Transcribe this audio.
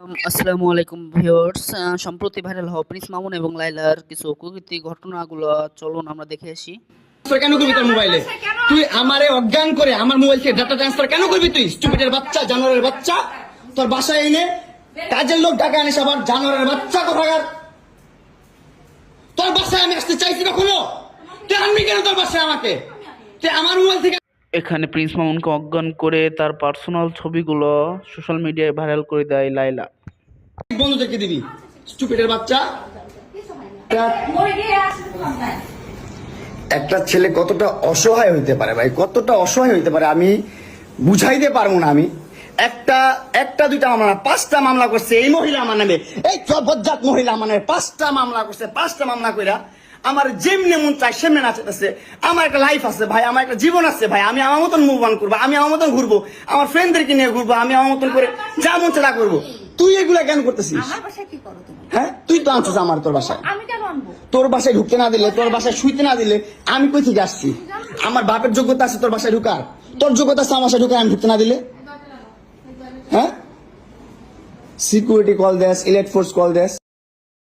আসসালামু আলাইকুম ভিউয়ার্স। সম্প্রতি ভাইরাল হওয়া প্রিন্স মামুন এবং লায়লার কিছু কুকীর্তি ঘটনাগুলো চলুন আমরা দেখে আসি। কেন করবি তোর মোবাইলে? তুই আমারে অজ্ঞান করে আমার মোবাইল থেকে ডাটা ট্রান্সফার কেন করবি? তুই স্টুপিডের বাচ্চা, জানোয়ারের বাচ্চা। তোর বাসায় এনে কাজের লোক টাকা আনিস, আবার জানোয়ারের বাচ্চা কোথাকার। তোর বাসায় আমি আসতে চাইছি কখনো? তুই আনবি কেন তোর বাসায় আমাকে? তুই আমার মোবাইল থেকে এখানে প্রিন্স মামুনকে অজ্ঞান করে তার পার্সোনাল ছবিগুলো সোশ্যাল মিডিয়ায় ভাইরাল করে দেয় লায়লা। বন্ধুদেরকে দিবি, স্টুপিডের বাচ্চা। একটা ছেলে কতটা অসহায় হইতে পারে ভাই, কতটা অসহায় হইতে পারে আমি বুঝাইতে পারবো না। আমি একটা দুইটা মামলা না, 5টা মামলা করছে এই মহিলা আমার নামে। এই বজ্জাত মহিলা আমার নামে 5টা মামলা করছে। 5টা মামলা কইরা আমার যেমনি মন চাই সেমনি নাচতেছে। আমার একটা লাইফ আছে ভাই, আমার একটা জীবন আছে ভাই। আমি আমার মতন মুভ অন করবো, আমি আমার মতন ঘুরবো, আমার ফ্রেন্ডদেরকে নিয়ে ঘুরবো, আমি আমার মতন করে যা মন চাই তা করবো। তুই এগুলা কেন করতেছিস? আমার বাসায় কি করো তুমি? হ্যাঁ, তুই তো আনছিস আমার তোর বাসায়। আমি কেন আনবো? তোর বাসায় ঢুকতে না দিলে, তোর বাসায় শুইতে না দিলে আমি কই থেকে আসছি? আমার বাপের যোগ্যতা আছে তোর বাসায় ঢুকার? তোর যোগ্যতা আছে আমার বাসায় ঢুকার আমি ঢুকতে না দিলে? হ্যাঁ, সিকিউরিটি কল দেস, ইলেট ফোর্স কল দেস।